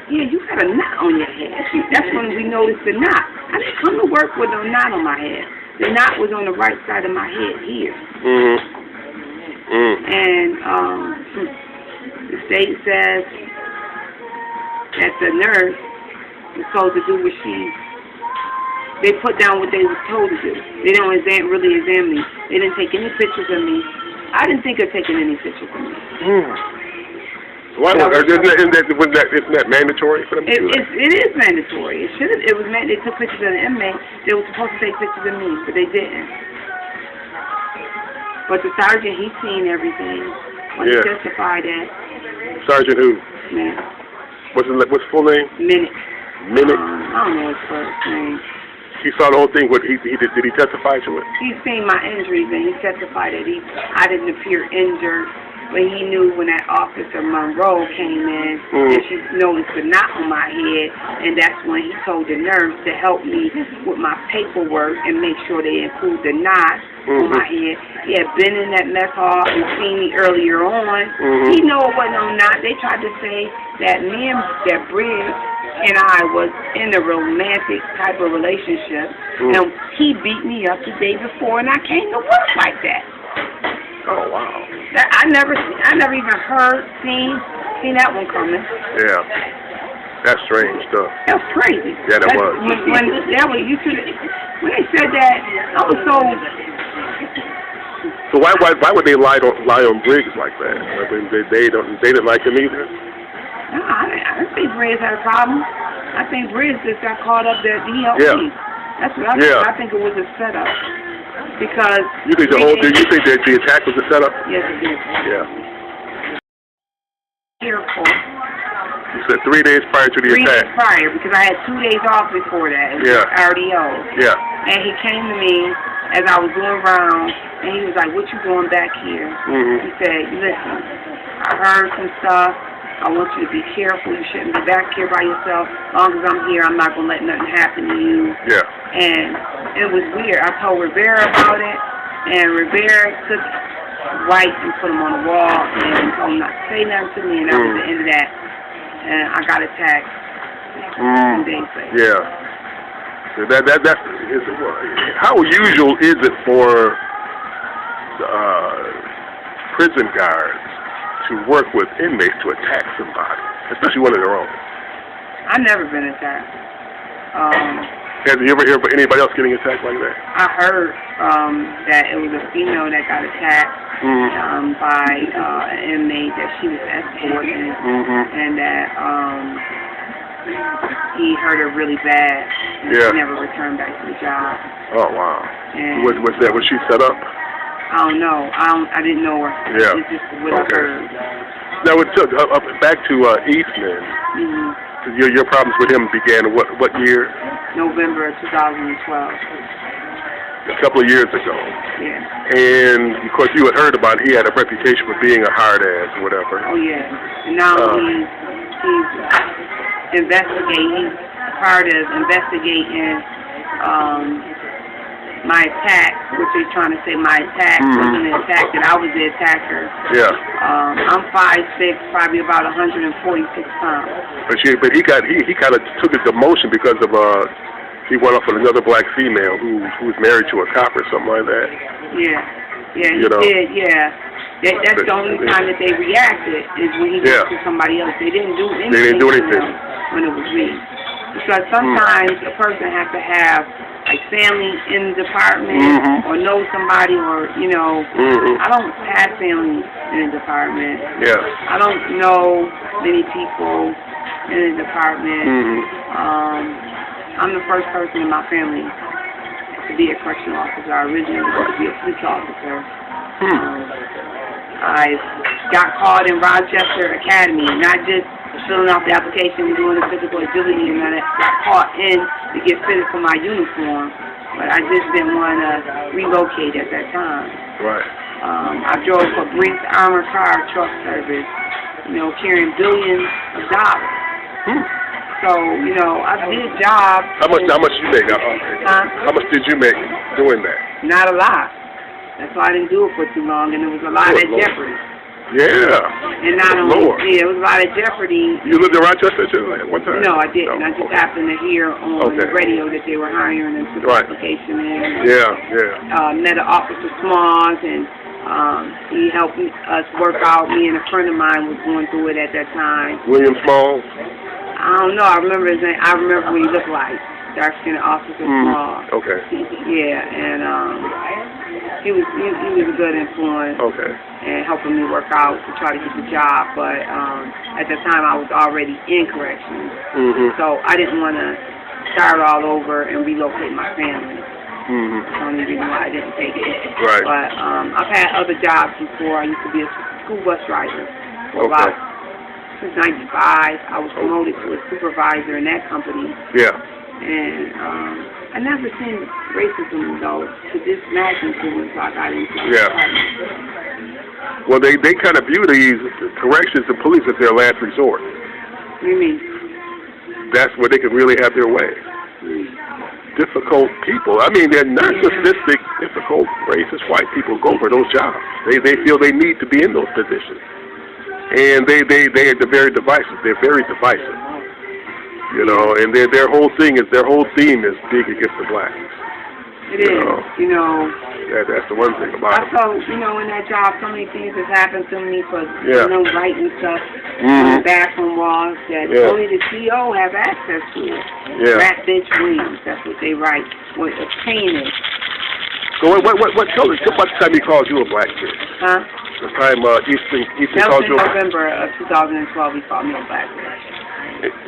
yeah, you got a knot on your head. That's when we noticed the knot. I didn't come to work with no knot on my head. The knot was on the right side of my head here. And the state says that the nurse was told to do what they put down what they were told to do. They don't really examine me. They didn't take any pictures of me. I didn't think of taking any pictures of me. Why isn't that mandatory for them to do that? It is mandatory. It was they took pictures of the inmate. They were supposed to take pictures of me, but they didn't. But the sergeant, he's seen everything. When he testified at. Sergeant who? Man. What's his full name? Minute. Minute? I don't know his first name. He saw the whole thing. Did he testify to it? He's seen my injuries, and he testified that I didn't appear injured. But he knew when that officer Monroe came in and she noticed the knot on my head, and that's when he told the nurse to help me with my paperwork and make sure they include the knot on my head. He had been in that mess hall and seen me earlier on. He knew it wasn't no knot. They tried to say that that Briggs and I was in a romantic type of relationship, and he beat me up the day before, and I came to work like that. Oh wow! I never even seen that one coming. Yeah, that's strange stuff. That's crazy. Yeah, that was. When they said that, I was so. So why would they lie on Briggs like that? I mean, they didn't like him either. No, I didn't think Briggs had a problem. I think Briggs just got caught up there. That's what I think. I think it was a setup. Because you think that the attack was a setup? Yes, it is. Yeah. Careful. You said 3 days prior to the attack. 3 days prior, because I had 2 days off before that. It was RDO. Yeah. And he came to me as I was going around, and he was like, "What you doing back here?" He said, "Listen, I heard some stuff. I want you to be careful. You shouldn't be back here by yourself. As long as I'm here, I'm not going to let nothing happen to you." Yeah. And it was weird. I told Rivera about it, and Rivera took White and put him on the wall and told him not to say nothing to me, and that was the end of that. And I got attacked 2 days later. Yeah. How usual is it for prison guards to work with inmates to attack somebody, especially one of their own? I've never been attacked. Have you ever heard of anybody else getting attacked like that? I heard that it was a female that got attacked by an inmate that she was escorting, and that he hurt her really bad, and she never returned back to the job. Oh wow! And was she set up? I don't know. I didn't know her. Yeah. It's just what I heard. Now, back to Eastman. Your problems with him began what year? November of 2012. A couple of years ago. Yeah. And of course, you had heard about he had a reputation for being a hard ass or whatever. Oh yeah. And now he's investigating. He's part of investigating my attack, which they're trying to say my attack wasn't an attack, that I was the attacker. Yeah. I'm 5'6", probably about 146 pounds. But he kind of took a demotion because of he went off with another black female who was married to a cop or something like that. Yeah. Yeah, he did. Yeah. That's the only time that they reacted is when he went to somebody else. They didn't do anything. They didn't do anything when it was me. Because sometimes a person has to have like family in the department or know somebody, or I don't have family in the department. Yeah. I don't know many people in the department. I'm the first person in my family to be a correctional officer. I originally was to be a police officer. I got called in Rochester Academy, not just filling out the application and doing the physical agility, and I got caught in to get fitted for my uniform, but I just didn't want to relocate at that time. Right. I drove a Brinks armored car truck service, carrying billions of dollars. So, I did jobs. How much did you make? How much did you make doing that? Not a lot. That's why I didn't do it for too long, and it was a lot of jeopardy. Yeah. And not only, it was a lot of jeopardy. You lived in Rochester too at one time? No, I didn't. I just happened to hear on the radio that they were hiring and put the application in. Met an Officer Smalls, and he helped us work out. Me and a friend of mine was going through it at that time. William Smalls? I don't know. I remember his name. I remember what he looked like. Dark-skinned Officer Smalls. Okay. Yeah, and he was a good influence. Okay. And helping me work out to try to get the job, but at the time I was already in corrections, so I didn't want to start all over and relocate my family. That's the only reason why I didn't take it. Right. But I've had other jobs before. I used to be a school bus driver for about since '95. I was promoted to a supervisor in that company. Yeah. And I never seen racism though to this magnitude until I got into the department. Well, they kind of view these corrections and police as their last resort. What do you mean? That's where they can really have their way. Difficult people. I mean, they're narcissistic, difficult, racist white people go for those jobs. They feel they need to be in those positions, and they are very divisive. They're very divisive. And their whole theme is big against the blacks. It is, that's the one thing about it. Also, in that job, so many things have happened to me for, writing stuff on the bathroom walls that only the CO have access to it. Yeah. Rat bitch Williams, that's what they write, what a pain is. So what time he called you a black kid? Huh? The time Eastman called you a... That was in November of 2012, he called me a black kid.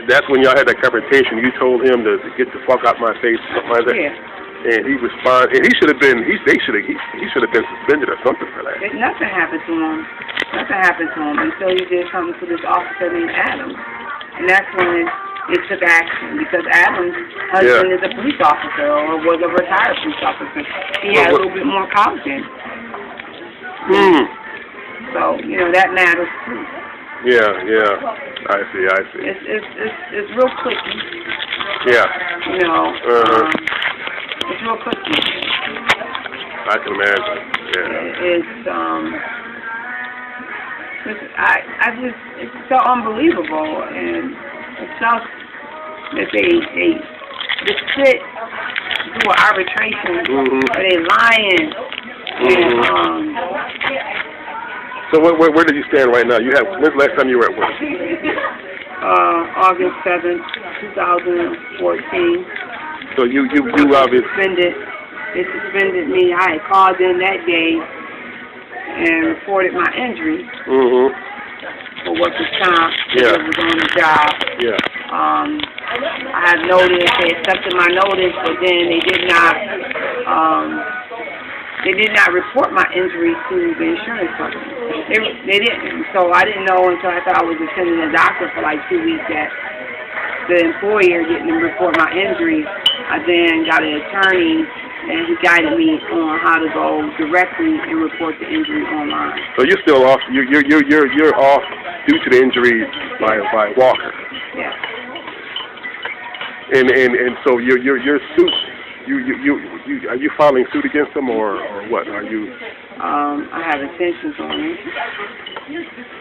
That's when y'all had that confrontation. You told him to get the fuck out my face, something like that. Yeah. And he responded, and he should have been suspended or something for that. Nothing happened to him. Nothing happened to him until he did something to this officer named Adams, and that's when it took action, because Adams' husband is a police officer or was a retired police officer. He had a little bit more college in. So that matters too. Yeah. I see. It's real quick. Yeah. It's real cookie. I can imagine. Yeah. It's so unbelievable, and it's stuff that they just sit do an arbitration, where they lying. And, so where did you stand right now? When's the last time you were at work? August 7th, 2014. So you obviously They suspended me. I had called in that day and reported my injury for workers' comp. Yeah. I was on the job. Yeah. I had noticed, they accepted my notice, but then they did not report my injury to the insurance company. They didn't. So I didn't know until I thought I was attending a doctor for like 2 weeks that the employer didn't report my injury. I then got an attorney, and he guided me on how to go directly and report the injury online. So you're still off. You're off due to the injury by Walker. Yeah. And so your suit. Are you filing suit against them or what? Are you? I have intentions on it.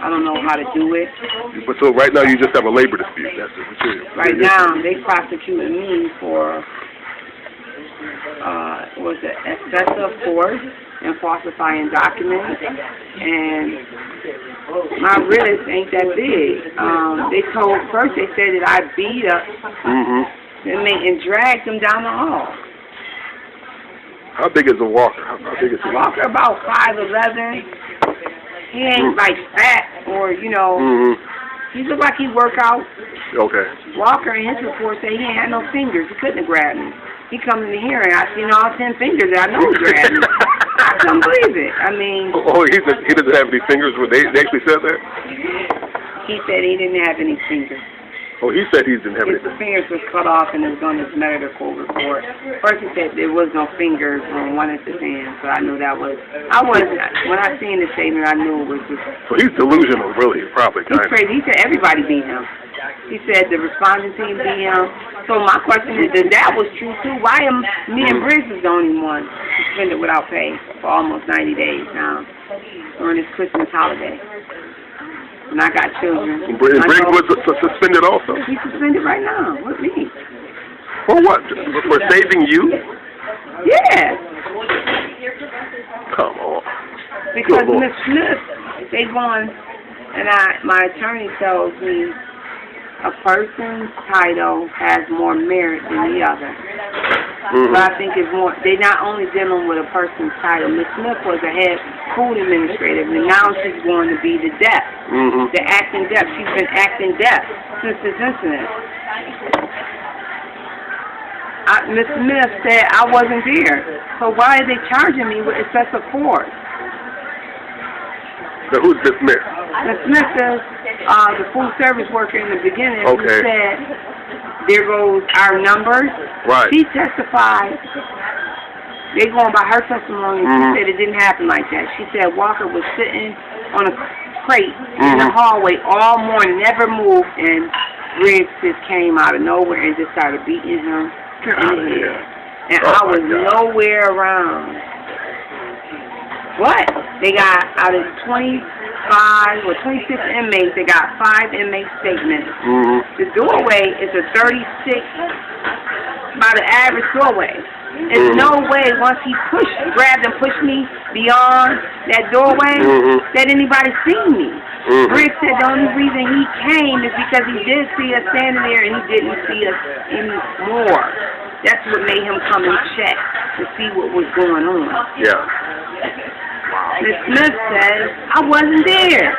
I don't know how to do it. But so right now you just have a labor dispute. That's it. Right now they prosecuting me for excessive force and falsifying documents, and my wrist ain't that big. First they said that I beat up inmate and dragged them down the hall. How big is a Walker? How big is he? Walker about 5'11". He ain't like fat or he look like he work out. Okay. Walker in his report said he ain't had no fingers. He couldn't have grabbed me. He come in the hearing, I seen all 10 fingers that I know he grabbed me. I couldn't believe it. I mean. Oh, he doesn't have any fingers. They actually said that? He said he didn't have any fingers. Oh, he said he didn't have any fingers. His fingers was cut off and it was on his medical report. First he said there was no fingers on one of his hands, so I knew that was. When I seen the statement, I knew it was just. So he's delusional, really, probably. He's crazy. He said everybody beat him. He said the responding team beat him. So my question is, if that was true too, why am me and Briggs is the only one suspended without pay for almost 90 days now during this Christmas holiday? And I got children. Briggs was suspended also? He's suspended right now. With me. For what? For saving you? Yeah. Come on. Because Miss Smith, they going, and my attorney tells me a person's title has more merit than the other. But I think it's more, they're not only dealing with a person's title. Ms. Smith was a head food administrator, and now she's going to be the deaf, the acting deaf. She's been acting deaf since this incident. Ms. Smith said I wasn't there, so why are they charging me with excessive force? Now, who's Ms. Smith? Ms. Smith is the food service worker in the beginning who said, there goes our numbers. Right. She testified. They're going by her testimony. She said it didn't happen like that. She said Walker was sitting on a crate in the hallway all morning, never moved, and Briggs just came out of nowhere and just started beating him in the head. And I was nowhere around. What? They got out of 25 or 26 inmates, they got 5 inmate statements. The doorway is a 36, about an average doorway. There's no way once he grabbed and pushed me beyond that doorway that anybody seen me. Briggs said the only reason he came is because he did see us standing there and he didn't see us anymore. That's what made him come and check to see what was going on. Yeah. Ms. Smith says, I wasn't there.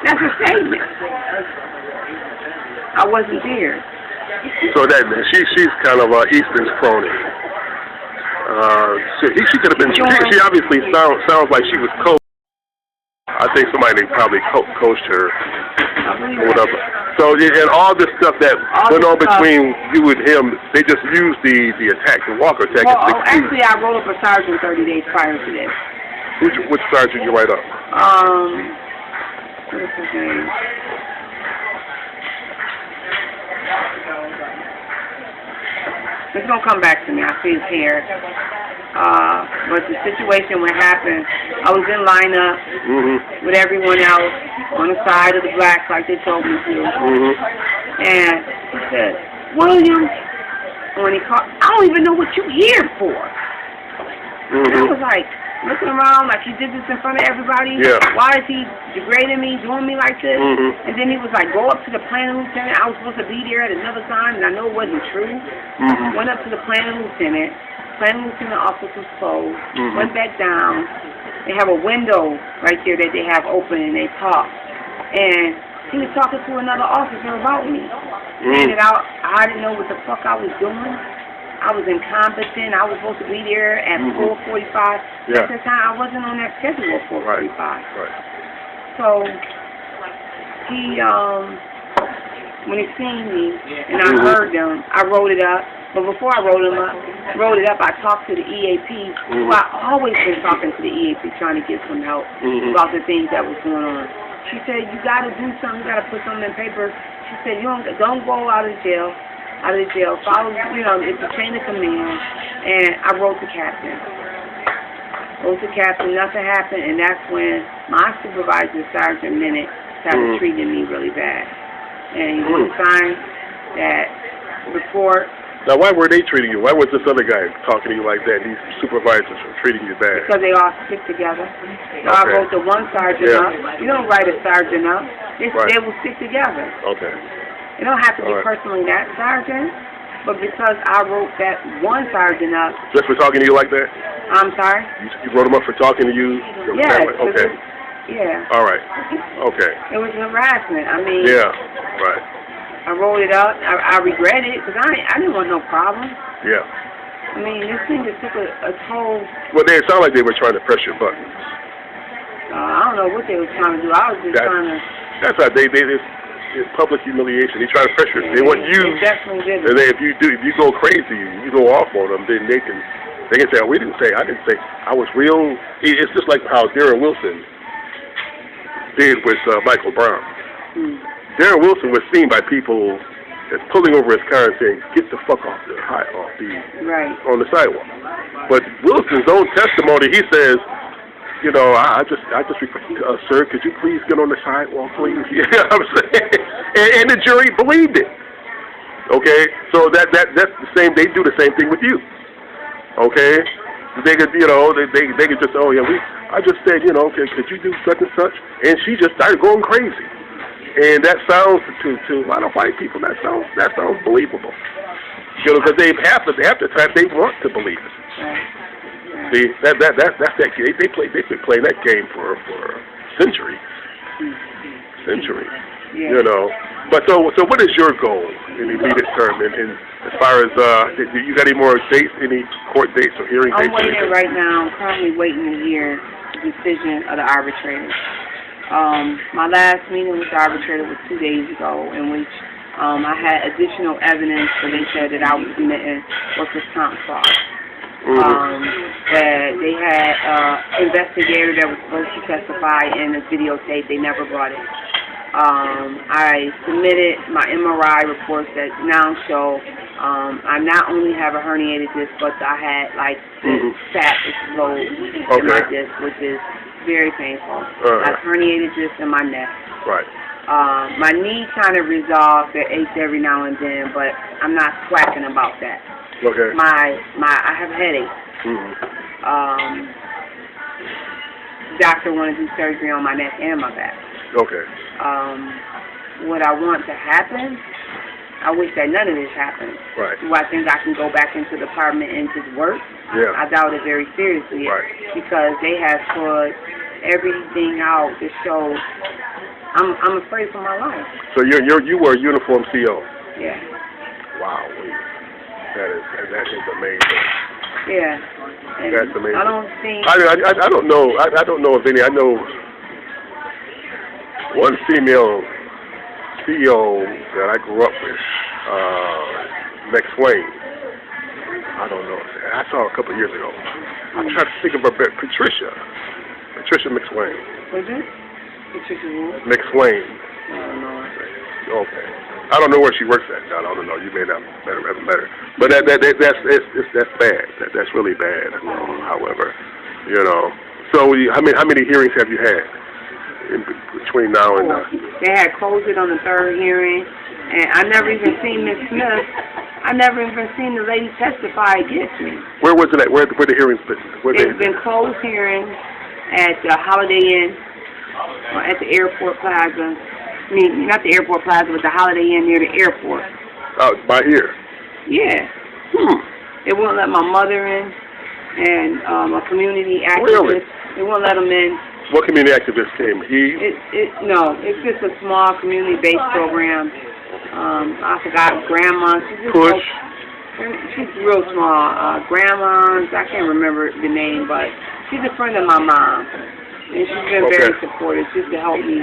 That's a statement. I wasn't there. So she's kind of Eastman's crony. She could have been. She obviously sounds like she was coached. I think somebody probably coached her or whatever. So and all this stuff that went on between you and him, they just used the attack, the Walker attack. Well, actually, I wrote up a sergeant 30 days prior to this. Which sergeant you write up? What is his name? It's going to come back to me. I see his hair. But the situation, what happened, I was in lineup with everyone else on the side of the blacks like they told me to. And he said, William, when he called, I don't even know what you're here for. And I was like, looking around like he did this in front of everybody. Yeah. Why is he degrading me, doing me like this? And then he was like, go up to the planning lieutenant. I was supposed to be there at another time, and I know it wasn't true. Went up to the planning lieutenant. Planning lieutenant office was closed. Went back down. They have a window right there that they have open, and they talk. And he was talking to another officer about me. Saying that I didn't know what the fuck I was doing. I was incompetent. I was supposed to be there at 4:45. At the time, I wasn't on that schedule at 4:45. So he, when he seen me and I heard them, I wrote it up. But before I wrote it up, I talked to the EAP. Who I always been talking to the EAP, trying to get some help about the things that was going on. She said, you got to do something. You got to put something in paper. She said, you don't go out of jail. Follow, it's a chain of command. And I wrote the captain. Nothing happened, and that's when my supervisor, Sergeant Minute, started treating me really bad. And he wouldn't sign that report. Now, why were they treating you? Why was this other guy talking to you like that? These supervisors were treating you bad? Because they all stick together. So I wrote the one sergeant up. You don't write a sergeant up. They will stick together. Okay. It don't have to be personally that sergeant, but because I wrote that one sergeant up. Just for talking to you like that? I'm sorry? You wrote him up for talking to you? Yes. Okay. Yeah. All right. Okay. It was harassment. I mean. Yeah. Right. I wrote it up. I regret it because I didn't want no problem. Yeah. I mean, this thing just took a toll. Well, it sounded like they were trying to press your buttons. I don't know what they were trying to do. I was just trying to. That's how it's public humiliation. They try to pressure. They want you. They definitely did. And then if you go crazy, you go off on them, then they can say, oh, I didn't say. I was real. It's just like how Darren Wilson did with Michael Brown. Darren Wilson was seen by people as pulling over his car and saying, get the fuck off on the sidewalk. But Wilson's own testimony, he says, sir, could you please get on the sidewalk, please? You know what I'm saying? And the jury believed it. Okay? So that's the same, they do the same thing with you. Okay? They could, they could just say, oh yeah, I just said, okay, could you do such and such? And she just started going crazy. And that sounds to a lot of white people, that sounds believable. Because half the time they want to believe it. See, that's that game. They've been playing that game for centuries. Yeah. But so what is your goal in the immediate term? And as far as you got any more dates, any court dates or hearing dates? I'm waiting right now. I'm currently waiting to hear the decision of the arbitrator. My last meeting with the arbitrator was 2 days ago, in which I had additional evidence that they said that I was committing workers' comp fraud. That they had investigator that was supposed to testify in the videotape. They never brought it. I submitted my MRI reports that now show I not only have a herniated disc, but I had fat explode in my disc, which is very painful. I have herniated disc in my neck. Right. My knee kind of resolved. It aches every now and then, but I'm not quacking about that. Okay. I have headaches. Doctor want to do surgery on my neck and my back. Okay. What I want to happen, I wish that none of this happened. Right. Do I think I can go back into the department and just work? Yeah. I doubt it very seriously. Right. Because they have put everything out to show. I'm afraid for my life. So you were a uniform CO. Yeah. Wow. That is amazing. Yeah. And that's amazing. I don't think. I don't know. I don't know of any. I know one female CEO that I grew up with, McSwain. I don't know. I saw her a couple of years ago. I'm trying to think of her. Patricia McSwain. Was it? Patricia who? McSwain. I don't know. Okay. I don't know where she works at. I don't know. You may not have met her, but that's bad. That's really bad. However, you know. So how many hearings have you had between now and? They had closed it on the 3rd hearing, and I never even seen Ms. Smith. I never even seen the lady testify against me. Where was it at? Where the hearings been? It's been closed hearings at the Holiday Inn, or at the Airport Plaza. I mean, not the Airport Plaza, but the Holiday Inn near the airport. By here? Yeah. They won't let my mother in, and a community activist. Really? They won't let them in. What community activist came? No, it's just a small community-based program. I forgot, Grandma. Push? She's real small. Grandma's, I can't remember the name, but she's a friend of my mom. And she's been very supportive just to help me.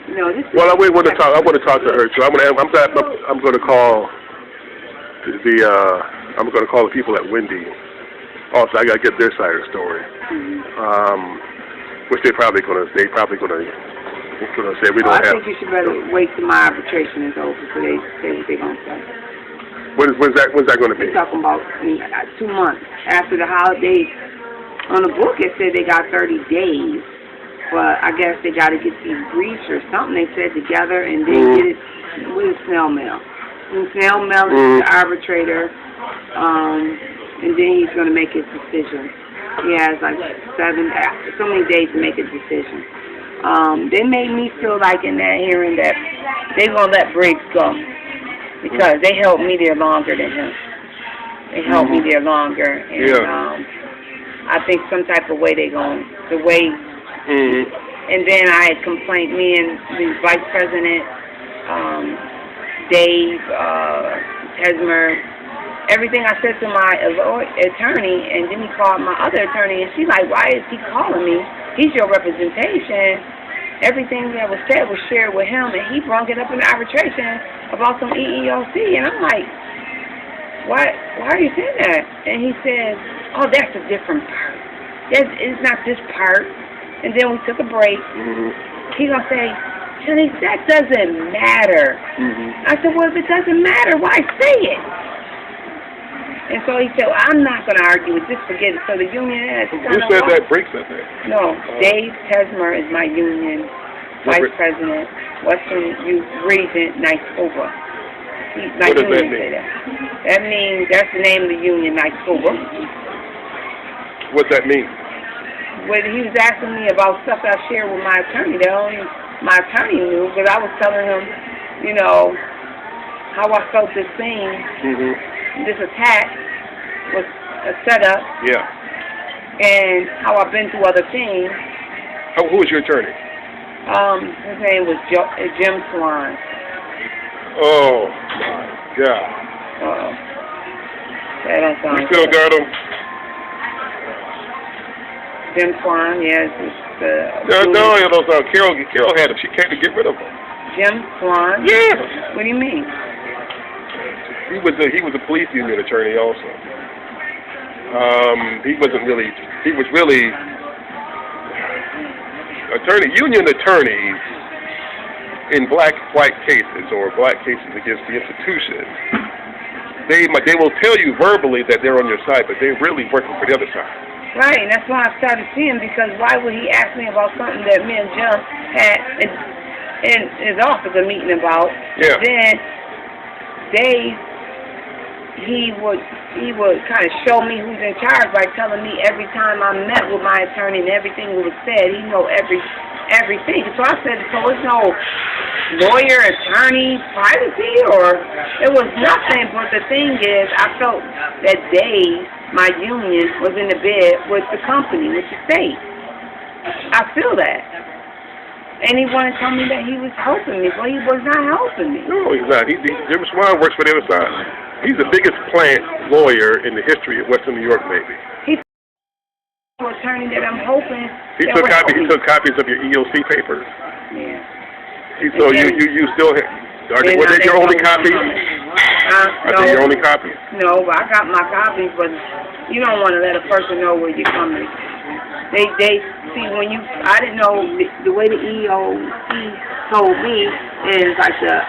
You know, well, I want to talk to her too. I'm going to call the people at Wende. Also, I got to get their side of the story. Which they're probably going to say we don't have. I think you should better wait till my arbitration is over so they say what they're going to say. When's that going to be? We're talking about 2 months after the holidays. On the book it said they got 30 days. But I guess they got to get these briefs or something they said together and then get it with snail mail. And snail mail it to the arbitrator, and then he's going to make his decision. He has like so many days to make a decision. They made me feel like in that hearing that they're going to let Briggs go because they held me there longer than him. They held me there longer, and I think some type of way they're going, the way. And then I had complained, me and the Vice President, Dave, Hesmer, everything I said to my attorney, and then he called my other attorney, and she's like, why is he calling me? He's your representation. Everything that was said was shared with him, and he brought it up in arbitration about some EEOC, and I'm like, why are you saying that? And he says, oh, that's a different part. It's not this part. And then we took a break. He's going to say, Shanice, that doesn't matter. I said, well, if it doesn't matter, why say it? And so he said, well, I'm not going to argue it. Just forget it. So the union has Who said that? Briggs said that? No. Dave Hesmer is my union vice president, Western Youth Regent, NYSCOBA. What does that mean? That means, that's the name of the union, NYSCOBA. What's that mean? When he was asking me about stuff I shared with my attorney, that only my attorney knew, because I was telling him, you know, how I felt this thing, this attack was a setup, and how I've been through other things. Who was your attorney? His name was Jim Swan. Oh, my God. That don't sound You still got him? Jim Swan, yes. No, Carol had him. She came to get rid of him. Jim Swan? Yeah. What do you mean? He was a police union attorney also. He was really union attorneys in black-white cases or black cases against the institution. They will tell you verbally that they're on your side, but they're really working for the other side. Right, and that's why I started seeing, because why would he ask me about something that me and Jim had in his office a meeting about? Yeah. Then Dave, he would kind of show me who's in charge by telling me every time I met with my attorney and everything that was said, he know everything. So I said, so it's no lawyer, attorney, privacy, or it was nothing. But the thing is, I felt that Dave, my union, was in the bed with the company, with the state. I feel that. And he wanted to tell me that he was helping me, but he was not helping me. No, he's not. Jim Swan works for the other side. He's the biggest plant lawyer in the history of Western New York, maybe. He's an attorney that I'm hoping. He took copies of your EOC papers. Yeah. So you still have? Were they your only copies? Are they your only copies? No, but I got my copies, but you don't want to let a person know where you're coming. They see when you. I didn't know the way the EOC told me is like the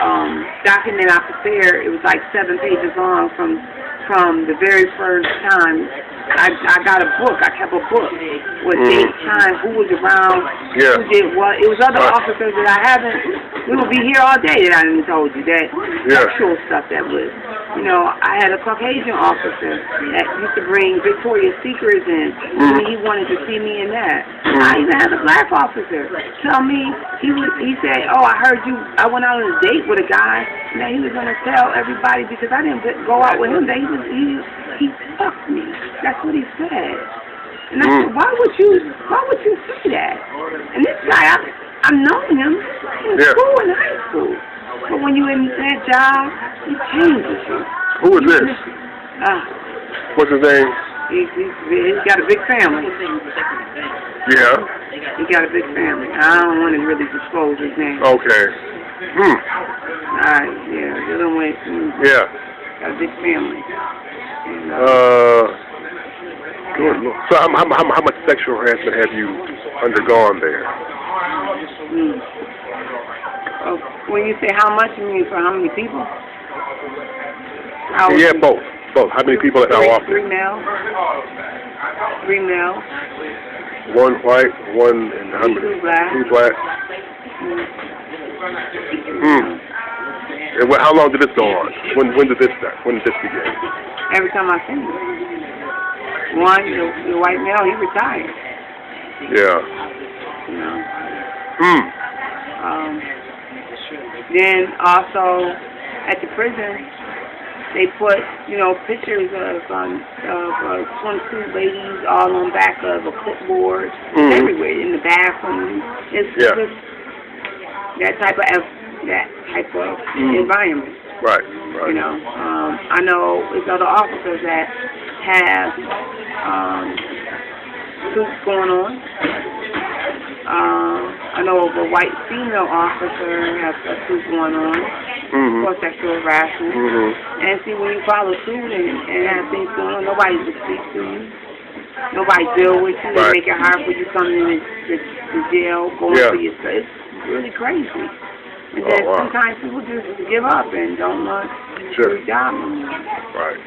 document I prepared. It was like 7 pages long from the very first time. I got a book. I kept a book with date, time, who was around, who did what. It was other officers that I haven't. We will be here all day that I didn't told you that sexual stuff that was. You know, I had a Caucasian officer that used to bring Victoria's Secrets in. He wanted to see me in that. I even had a black officer tell me he said, "Oh, I heard you. I went out on a date with a guy, and that he was going to tell everybody because I didn't go out with him. That he fucked me." That's what he said. And I said, why would you say that? And this guy, I've known him in school, in high school. But when you're in that job, it changes you. Who is this? What's his name? He's got a big family. Yeah. He got a big family. I don't want to really disclose his name. Okay. Dealing with. Got a big family. And, good Lord. So how much sexual harassment have you undergone there? When you say how much, you mean for how many people? Yeah, both. How many people at our office? 3 male. 3 male. 1 white, 1 and how many? 2 black. 2 black. And how long did this go on? When did this start? When did this begin? Every time I see him. One, the white male, he retired. Yeah. You know. Then also at the prison, they put, pictures of swimsuit ladies all on back of a clipboard, everywhere in the bathroom. It's just that type of environment. Right. You know, I know there's other officers that have suits going on. I know of a white female officer has a suit going on for sexual harassment. And see, when you follow suit and have things going on, nobody will speak to you. Nobody deal with you. They make it hard for you coming to jail, going for your stuff. It's really crazy. And then sometimes people just give up and don't want to do a job anymore. Right.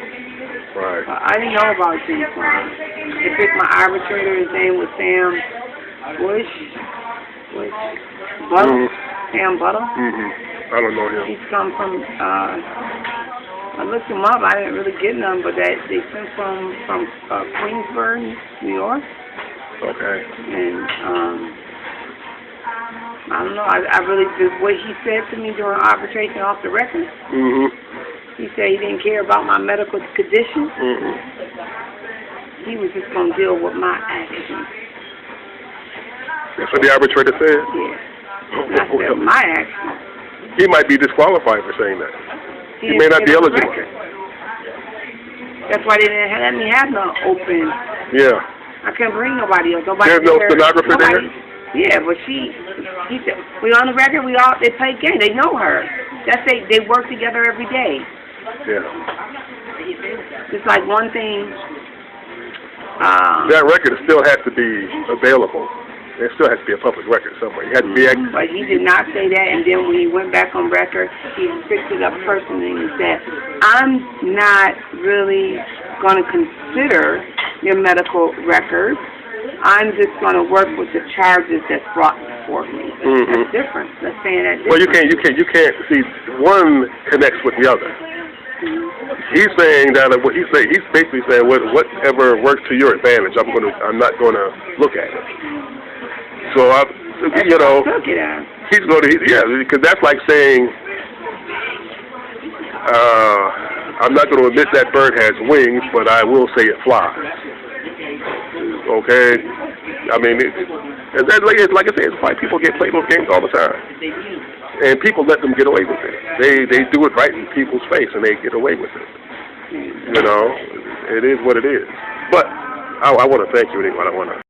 I didn't know about things. They picked my arbitrator. His name was Sam Butter. Sam Butter. I don't know him. He's come from. I looked him up. I didn't really get none, but they sent from Queensburg, New York. Okay. And I don't know. I really just what he said to me during arbitration off the record. He said he didn't care about my medical condition. He was just going to deal with my actions. That's what the arbitrator said? Yeah. I said my actions. He might be disqualified for saying that. He may not be eligible. That's why they didn't let me have no open. Yeah. I couldn't bring nobody else. There's no stenographer there? Yeah, but he said, we on the record, they play games. They know her. They work together every day. Yeah. It's like one thing. That record still has to be available. There still has to be a public record somewhere. You had to be. But he did not say that, and then when he went back on record, he fixed it up personally and said, I'm not really going to consider your medical records. I'm just going to work with the charges that's brought before me. That's different. That's saying that different. Well, you can't see one connects with the other. He's saying that he's basically saying whatever works to your advantage, I'm not going to look at it. So he's going to because that's like saying I'm not going to admit that bird has wings, but I will say it flies. Okay, I mean, like I said, white people play those games all the time, and people let them get away with it. They do it right in people's face, and they get away with it. You know, it is what it is. But I want to thank you anyway. I want to.